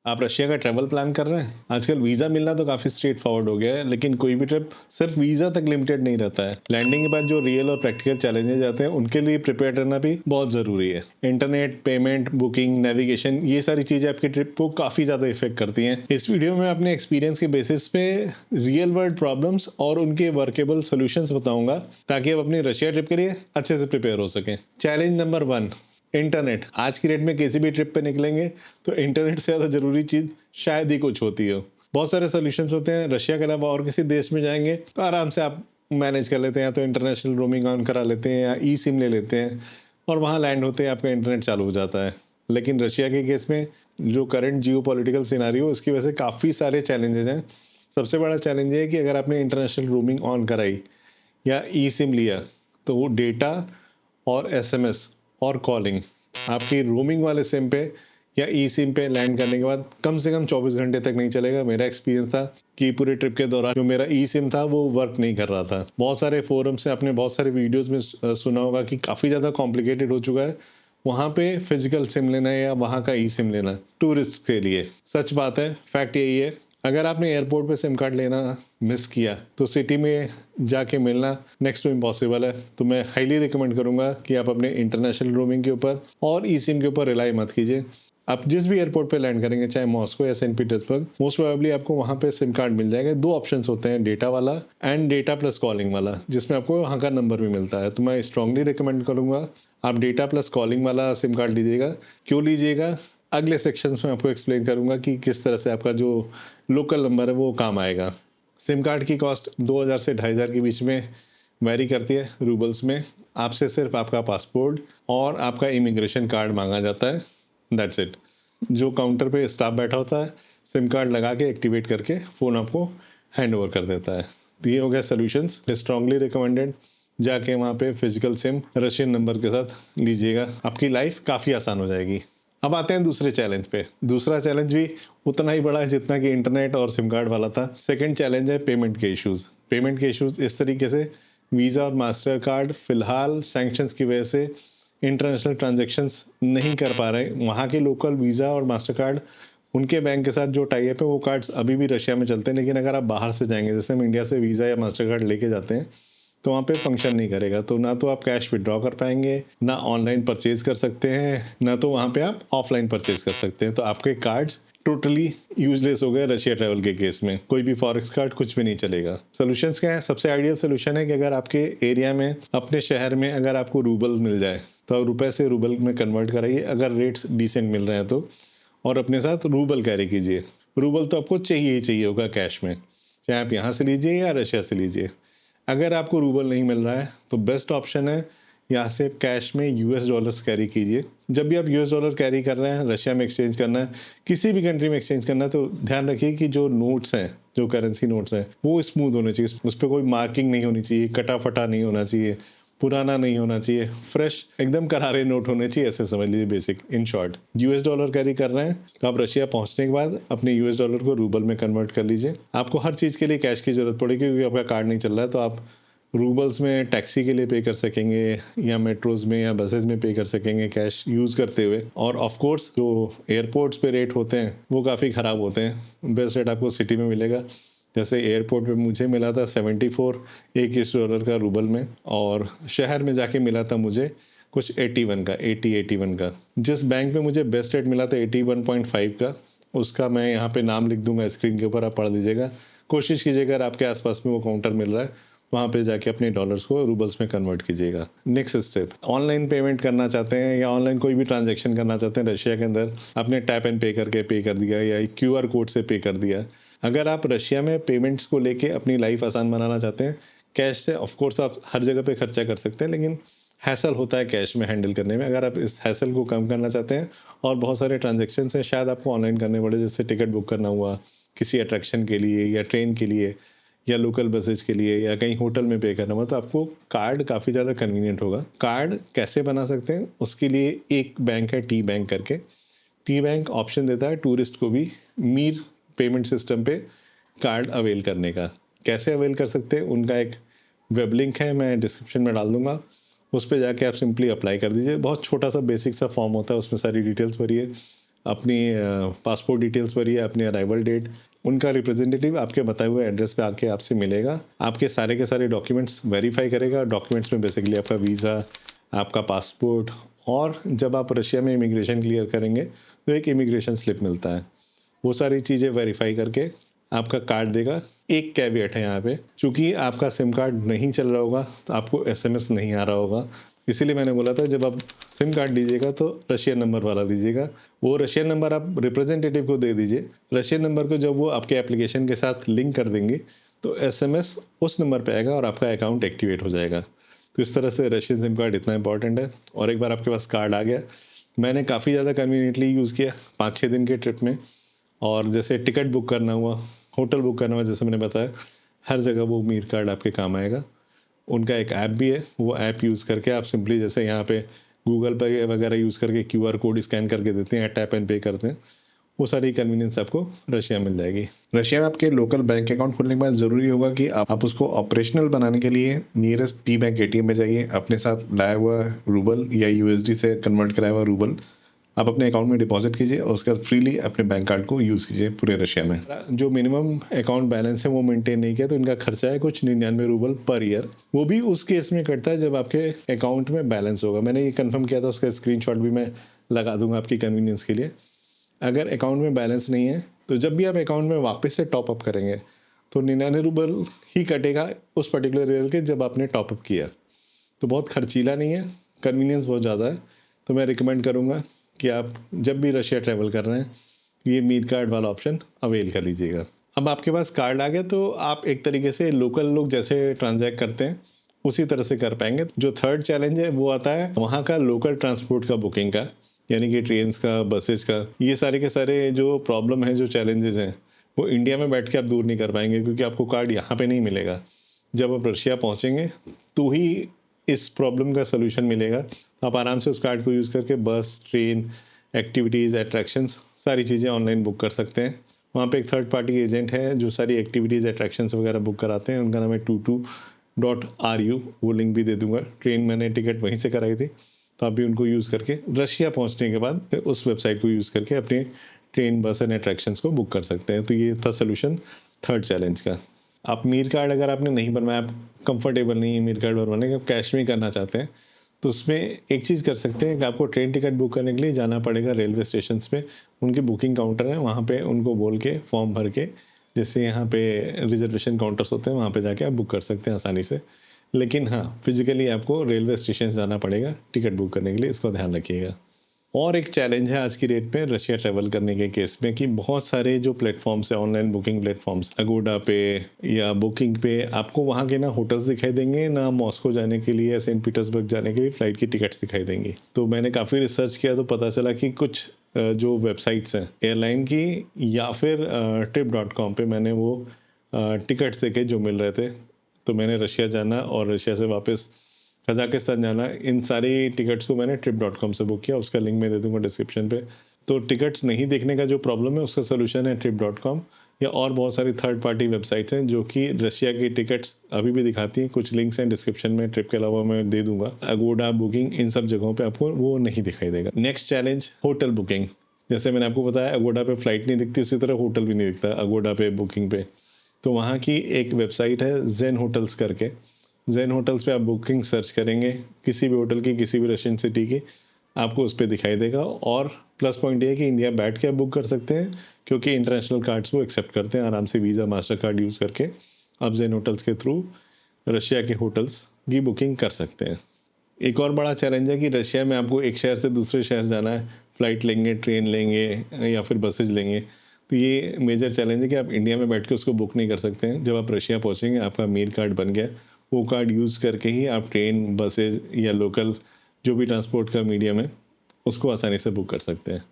आप रशिया का travel plan कर रहे हैं? आजकल वीज़ा मिलना तो काफ़ी स्ट्रेट फॉरवर्ड हो गया है, लेकिन कोई भी ट्रिप सिर्फ वीज़ा तक लिमिटेड नहीं रहता है। लैंडिंग के बाद जो रियल और प्रैक्टिकल चैलेंजेस आते हैं, उनके लिए प्रिपेयर रहना भी बहुत ज़रूरी है। इंटरनेट, पेमेंट, बुकिंग, नेविगेशन, ये सारी चीज़ें आपकी ट्रिप को काफ़ी ज़्यादा इफेक्ट करती हैं। इस वीडियो में अपने एक्सपीरियंस के बेसिस पे रियल वर्ल्ड प्रॉब्लम्स और उनके वर्केबल सोल्यूशंस बताऊंगा, ताकि आप अपनी रशिया ट्रिप के लिए अच्छे से प्रिपेयर हो सकें। Challenge number 1, internet. आज की डेट में किसी भी ट्रिप पे निकलेंगे तो इंटरनेट से ज़्यादा ज़रूरी चीज़ शायद ही कुछ होती हो। बहुत सारे सॉल्यूशंस होते हैं, रशिया के अलावा और किसी देश में जाएंगे तो आराम से आप मैनेज कर लेते हैं, या तो इंटरनेशनल रोमिंग ऑन करा लेते हैं या ई सिम ले लेते हैं और वहाँ लैंड होते ही आपका इंटरनेट चालू हो जाता है। लेकिन रशिया के केस में जो करंट जियो पॉलिटिकल सिनारियो, उसकी वजह से काफ़ी सारे चैलेंजेस हैं। सबसे बड़ा चैलेंज ये है कि अगर आपने इंटरनेशनल रोमिंग ऑन कराई या ई सिम लिया, तो वो डेटा और एसएमएस और कॉलिंग आपकी रोमिंग वाले सिम पे या ई सिम पे लैंड करने के बाद कम से कम 24 घंटे तक नहीं चलेगा। मेरा एक्सपीरियंस था कि पूरे ट्रिप के दौरान जो मेरा ई सिम था वो वर्क नहीं कर रहा था। बहुत सारे फोरम से आपने बहुत सारे वीडियोस में सुना होगा कि काफ़ी ज़्यादा कॉम्प्लिकेटेड हो चुका है वहाँ पे फिजिकल सिम लेना या वहाँ का ई सिम लेना टूरिस्ट के लिए। सच बात है, फैक्ट यही है। अगर आपने एयरपोर्ट पे सिम कार्ड लेना मिस किया तो सिटी में जाके मिलना नेक्स्ट टू इम्पॉसिबल है। तो मैं हाईली रिकमेंड करूंगा कि आप अपने इंटरनेशनल रोमिंग के ऊपर और ई सिम के ऊपर रिलाई मत कीजिए। आप जिस भी एयरपोर्ट पे लैंड करेंगे, चाहे मॉस्को या सेंट पीटर्सबर्ग, मोस्ट प्रोबेबली आपको वहाँ पे सिम कार्ड मिल जाएगा। दो ऑप्शंस होते हैं, डेटा वाला एंड डेटा प्लस कॉलिंग वाला, जिसमें आपको वहाँ का नंबर भी मिलता है। तो मैं स्ट्रांगली रिकमेंड करूँगा आप डेटा प्लस कॉलिंग वाला सिम कार्ड लीजिएगा। क्यों लीजिएगा, अगले सेक्शन में आपको एक्सप्लेन करूँगा कि किस तरह से आपका जो लोकल नंबर है वो काम आएगा। सिम कार्ड की कॉस्ट 2000 से 2500 के बीच में वेरी करती है रूबल्स में। आपसे सिर्फ आपका पासपोर्ट और आपका इमिग्रेशन कार्ड मांगा जाता है, दैट्स इट। जो काउंटर पे स्टाफ बैठा होता है, सिम कार्ड लगा के एक्टिवेट करके फ़ोन आपको हैंड ओवर कर देता है। तो ये हो गया सोल्यूशंस। स्ट्रांगली रिकमेंडेड, जाके वहाँ पे फिजिकल सिम रशियन नंबर के साथ लीजिएगा, आपकी लाइफ काफ़ी आसान हो जाएगी। अब आते हैं दूसरे चैलेंज पे। दूसरा चैलेंज भी उतना ही बड़ा है जितना कि इंटरनेट और सिम कार्ड वाला था। सेकंड चैलेंज है पेमेंट के इश्यूज़। पेमेंट के इश्यूज़ इस तरीके से, वीज़ा और मास्टर कार्ड फ़िलहाल सैंक्शंस की वजह से इंटरनेशनल ट्रांजैक्शंस नहीं कर पा रहे। वहाँ के लोकल वीज़ा और मास्टर कार्ड, उनके बैंक के साथ जो टाई अप है, वो कार्ड्स अभी भी रशिया में चलते हैं। लेकिन अगर आप बाहर से जाएँगे, जैसे हम इंडिया से वीज़ा या मास्टर कार्ड लेके जाते हैं, तो वहाँ पे फंक्शन नहीं करेगा। तो ना तो आप कैश विड्रॉ कर पाएंगे, ना ऑनलाइन परचेज कर सकते हैं, ना तो वहाँ पे आप ऑफलाइन परचेज कर सकते हैं। तो आपके कार्ड्स टोटली यूजलेस हो गए रशिया ट्रैवल के केस में। कोई भी फॉरेक्स कार्ड कुछ भी नहीं चलेगा। सोल्यूशंस क्या है? सबसे आइडियल सोल्यूशन है कि अगर आपके एरिया में, अपने शहर में अगर आपको रूबल मिल जाए तो रुपए से रूबल में कन्वर्ट कराइए, अगर रेट्स डिसेंट मिल रहे हैं तो, और अपने साथ रूबल कैरी कीजिए। रूबल तो आपको चाहिए ही चाहिए होगा कैश में, चाहे आप यहाँ से लीजिए या रशिया से लीजिए। अगर आपको रूबल नहीं मिल रहा है तो बेस्ट ऑप्शन है यहाँ से कैश में यूएस डॉलर्स कैरी कीजिए। जब भी आप यूएस डॉलर कैरी कर रहे हैं, रशिया में एक्सचेंज करना है, किसी भी कंट्री में एक्सचेंज करना है, तो ध्यान रखिए कि जो नोट्स हैं, जो करेंसी नोट्स हैं, वो स्मूथ होने चाहिए। उस पर कोई मार्किंग नहीं होनी चाहिए, कटा फटा नहीं होना चाहिए, पुराना नहीं होना चाहिए, फ्रेश एकदम करारे नोट होने चाहिए, ऐसे समझ लीजिए basic. In short, US dollar carry कर रहे हैं तो आप रशिया पहुंचने के बाद अपने यूएस डॉलर को रूबल में कन्वर्ट कर लीजिए। आपको हर चीज़ के लिए कैश की ज़रूरत पड़ेगी, क्योंकि आपका कार्ड नहीं चल रहा है। तो आप रूबल्स में टैक्सी के लिए पे कर सकेंगे, या मेट्रोज़ में या बसेज़ में पे कर सकेंगे कैश यूज़ करते हुए। और ऑफ कोर्स जो एयरपोर्ट्स पे रेट होते हैं वो काफ़ी ख़राब होते हैं। बेस्ट रेट आपको सिटी में मिलेगा। जैसे एयरपोर्ट पे मुझे मिला था 74 एक $1 का रूबल में, और शहर में जाके मिला था मुझे कुछ 81 का, 81 का। जिस बैंक में मुझे बेस्ट रेट मिला था 81.5 का, उसका मैं यहाँ पे नाम लिख दूंगा स्क्रीन के ऊपर, आप पढ़ लीजिएगा। कोशिश कीजिएगा अगर आपके आसपास में वो काउंटर मिल रहा है, वहाँ पे जाके अपने डॉलर्स को रूबल्स में कन्वर्ट कीजिएगा। नेक्स्ट स्टेप, ऑनलाइन पेमेंट करना चाहते हैं या ऑनलाइन कोई भी ट्रांजैक्शन करना चाहते हैं रशिया के अंदर, आपने टैप एंड पे करके पे कर दिया या क्यूआर कोड से पे कर दिया। अगर आप रशिया में पेमेंट्स को लेके अपनी लाइफ आसान बनाना चाहते हैं, कैश से ऑफ कोर्स आप हर जगह पे खर्चा कर सकते हैं, लेकिन हैसल होता है कैश में हैंडल करने में। अगर आप इस हैसल को कम करना चाहते हैं, और बहुत सारे ट्रांजेक्शन हैं शायद आपको ऑनलाइन करने पड़े, जैसे टिकट बुक करना हुआ किसी अट्रैक्शन के लिए या ट्रेन के लिए या लोकल बसेज के लिए या कहीं होटल में पे करना हुआ, तो आपको कार्ड काफ़ी ज़्यादा कन्वीनियंट होगा। कार्ड कैसे बना सकते हैं? उसके लिए एक बैंक है टी बैंक करके। टी बैंक ऑप्शन देता है टूरिस्ट को भी मीर पेमेंट सिस्टम पे कार्ड अवेल करने का। कैसे अवेल कर सकते हैं? उनका एक वेब लिंक है, मैं डिस्क्रिप्शन में डाल दूंगा। उस पर जाके आप सिंपली अप्लाई कर दीजिए। बहुत छोटा सा बेसिक सा फॉर्म होता है, उसमें सारी डिटेल्स भरिए, अपनी पासपोर्ट डिटेल्स भरिए, अपनी अराइवल डेट, उनका रिप्रेजेंटेटिव आपके बताए हुए एड्रेस पे आके आपसे मिलेगा, आपके सारे के सारे डॉक्यूमेंट्स वेरीफाई करेगा। डॉक्यूमेंट्स में बेसिकली आपका वीज़ा, आपका पासपोर्ट, और जब आप रशिया में इमिग्रेशन क्लियर करेंगे तो एक इमिग्रेशन स्लिप मिलता है। वो सारी चीज़ें वेरीफाई करके आपका कार्ड देगा। एक कैविएट है यहाँ पे, चूँकि आपका सिम कार्ड नहीं चल रहा होगा तो आपको एसएमएस नहीं आ रहा होगा, इसीलिए मैंने बोला था जब आप सिम कार्ड लीजिएगा तो रशियन नंबर वाला लीजिएगा। वो रशियन नंबर आप रिप्रेजेंटेटिव को दे दीजिए। रशियन नंबर को जब वो आपके एप्लीकेशन के साथ लिंक कर देंगे तो एसएमएस उस नंबर पे आएगा और आपका अकाउंट एक्टिवेट हो जाएगा। तो इस तरह से रशियन सिम कार्ड इतना इंपॉर्टेंट है। और एक बार आपके पास कार्ड आ गया, मैंने काफ़ी ज़्यादा कन्वीनियंटली यूज़ किया 5-6 दिन के ट्रिप में। और जैसे टिकट बुक करना हुआ, होटल बुक करना हुआ, जैसे मैंने बताया, हर जगह वो मीर कार्ड आपके काम आएगा। उनका एक ऐप भी है, वो ऐप यूज़ करके आप सिंपली जैसे यहाँ पे गूगल पे वगैरह यूज़ करके क्यूआर कोड स्कैन करके देते हैं या टैप एंड पे करते हैं, वो सारी कन्वीनियंस आपको रशिया मिल जाएगी। रशिया में आपके लोकल बैंक अकाउंट खोलने के बाद ज़रूरी होगा कि आप उसको ऑपरेशनल बनाने के लिए नियरेस्ट टी बैंक एटीएम में जाइए। अपने साथ लाया हुआ रूबल या यूएसडी से कन्वर्ट कराया हुआ रूबल आप अपने अकाउंट में डिपॉजिट कीजिए और उसके बाद फ्रीली अपने बैंक कार्ड को यूज़ कीजिए पूरे रशिया में। जो मिनिमम अकाउंट बैलेंस है वो मेंटेन नहीं किया तो इनका खर्चा है कुछ 99 रूबल पर ईयर। वो भी उस केस में कटता है जब आपके अकाउंट में बैलेंस होगा। मैंने ये कंफर्म किया था, उसका स्क्रीनशॉट भी मैं लगा दूंगा आपकी कन्वीनियंस के लिए। अगर अकाउंट में बैलेंस नहीं है तो जब भी आप अकाउंट में वापस से टॉपअप करेंगे तो 99 रूबल ही कटेगा उस पर्टिकुलर ईयर के जब आपने टॉपअप किया। तो बहुत खर्चीला नहीं है, कन्वीनियंस बहुत ज़्यादा है। तो मैं रिकमेंड करूँगा कि आप जब भी रशिया ट्रैवल कर रहे हैं ये मीर कार्ड वाला ऑप्शन अवेल कर लीजिएगा। अब आपके पास कार्ड आ गया तो आप एक तरीके से लोकल लोग जैसे ट्रांजैक्ट करते हैं उसी तरह से कर पाएंगे। जो थर्ड चैलेंज है वो आता है वहाँ का लोकल ट्रांसपोर्ट का बुकिंग का, यानी कि ट्रेन्स का, बसेस का। ये सारे के सारे जो प्रॉब्लम है, जो चैलेंजेस हैं, वो इंडिया में बैठ के आप दूर नहीं कर पाएंगे क्योंकि आपको कार्ड यहाँ पे नहीं मिलेगा। जब आप रशिया पहुँचेंगे तो ही इस प्रॉब्लम का सलूशन मिलेगा। आप आराम से उस कार्ड को यूज़ करके बस, ट्रेन, एक्टिविटीज़, अट्रैक्शंस सारी चीज़ें ऑनलाइन बुक कर सकते हैं। वहाँ पे एक थर्ड पार्टी एजेंट है जो सारी एक्टिविटीज़, अट्रैक्शंस वगैरह बुक कराते हैं। उनका नाम है tutu.ru, वो लिंक भी दे दूँगा। ट्रेन मैंने टिकट वहीं से कराई थी, तो आप भी उनको यूज़ करके रशिया पहुँचने के बाद उस वेबसाइट को यूज़ करके अपने ट्रेन, बस एंड अट्रैक्शंस को बुक कर सकते हैं। तो ये था सोल्यूशन थर्ड चैलेंज का। आप मीर कार्ड अगर आपने नहीं बनवाया, आप कंफर्टेबल नहीं है मीर कार्ड बनवाने का, कैश में करना चाहते हैं, तो उसमें एक चीज़ कर सकते हैं कि आपको ट्रेन टिकट बुक करने के लिए जाना पड़ेगा रेलवे स्टेशन पे। उनके बुकिंग काउंटर हैं, वहाँ पे उनको बोल के फॉर्म भर के, जैसे यहाँ पे रिजर्वेशन काउंटर्स होते हैं, वहाँ पे जाके आप बुक कर सकते हैं आसानी से। लेकिन हाँ, फिजिकली आपको रेलवे स्टेशन जाना पड़ेगा टिकट बुक करने के लिए, इसको ध्यान रखिएगा। और एक चैलेंज है आज की डेट में रशिया ट्रैवल करने के केस में कि बहुत सारे जो प्लेटफॉर्म्स है, ऑनलाइन बुकिंग प्लेटफॉर्म्स, अगोडा पे या बुकिंग पे, आपको वहाँ के ना होटल्स दिखाई देंगे, ना मॉस्को जाने के लिए या सेंट पीटर्सबर्ग जाने के लिए फ़्लाइट की टिकट्स दिखाई देंगी। तो मैंने काफ़ी रिसर्च किया तो पता चला कि कुछ जो वेबसाइट्स हैं एयरलाइन की या फिर trip.com पे मैंने वो टिकट्स देखे जो मिल रहे थे। तो मैंने रशिया जाना और रशिया से वापस कजाकिस्तान जाना, इन सारी टिकट्स को मैंने trip.com से बुक किया। उसका लिंक मैं दे दूंगा डिस्क्रिप्शन पे। तो टिकट्स नहीं देखने का जो प्रॉब्लम है उसका सोल्यूशन है trip.com या और बहुत सारी थर्ड पार्टी वेबसाइट्स हैं जो कि रशिया की टिकट्स अभी भी दिखाती हैं। कुछ लिंक्स हैं डिस्क्रिप्शन में, ट्रिप के अलावा मैं दे दूंगा। अगोडा, बुकिंग, इन सब जगहों पे आपको वो नहीं दिखाई देगा। Next challenge, hotel booking. जैसे मैंने आपको बताया अगोडा पे फ्लाइट नहीं दिखती, उसी तरह होटल भी नहीं दिखता अगोडा पे, बुकिंग पे। तो वहाँ की एक वेबसाइट है जेन होटल्स करके। जेन होटल्स पे आप बुकिंग सर्च करेंगे किसी भी होटल की, किसी भी रशियन सिटी की, आपको उस पर दिखाई देगा। और प्लस पॉइंट ये है कि इंडिया बैठ के आप बुक कर सकते हैं क्योंकि इंटरनेशनल कार्ड्स वो एक्सेप्ट करते हैं। आराम से वीज़ा, मास्टर कार्ड यूज़ करके आप जेन होटल्स के थ्रू रशिया के होटल्स की बुकिंग कर सकते हैं। एक और बड़ा चैलेंज है कि रशिया में आपको एक शहर से दूसरे शहर जाना है, फ़्लाइट लेंगे, ट्रेन लेंगे या फिर बसेज लेंगे, तो ये मेजर चैलेंज है कि आप इंडिया में बैठ के उसको बुक नहीं कर सकते हैं। जब आप रशिया पहुँचेंगे, आपका मीर कार्ड बन गया, वो कार्ड यूज़ करके ही आप ट्रेन, बसेज या लोकल जो भी ट्रांसपोर्ट का मीडियम है उसको आसानी से बुक कर सकते हैं।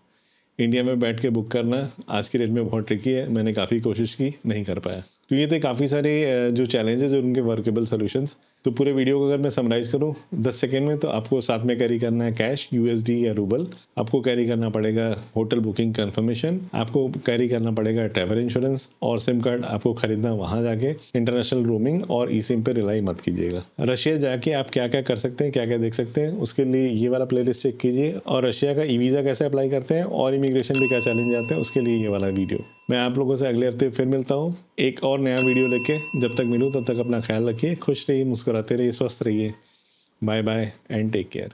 इंडिया में बैठ के बुक करना आज की डेट में बहुत ट्रिकी है, मैंने काफ़ी कोशिश की, नहीं कर पाया। तो ये थे काफ़ी सारे जो चैलेंजेस और उनके वर्केबल सॉल्यूशंस। तो पूरे वीडियो को अगर मैं समराइज करूं 10 सेकेंड में, तो आपको साथ में कैरी करना है कैश, यूएसडी या रूबल, आपको कैरी करना पड़ेगा होटल बुकिंग कंफर्मेशन, आपको कैरी करना पड़ेगा ट्रैवल इंश्योरेंस, और सिम कार्ड आपको खरीदना वहां जाके। इंटरनेशनल रोमिंग और ई सिम पे रिलाई मत कीजिएगा। रशिया जाके आप क्या क्या कर सकते हैं, क्या क्या देख सकते हैं, उसके लिए ये वाला प्लेलिस्ट चेक कीजिए। और रशिया का ई वीज़ा कैसे अप्लाई करते हैं और इमिग्रेशन पे क्या चैलेंज आते हैं, उसके लिए ये वाला वीडियो। मैं आप लोगों से अगले हफ्ते फिर मिलता हूँ एक और नया वीडियो लेके। जब तक मिलूँ तब तक अपना ख्याल रखिए, खुश रहिए, मुस्कुराते रहिए, स्वस्थ रहिए। Bye bye and take care.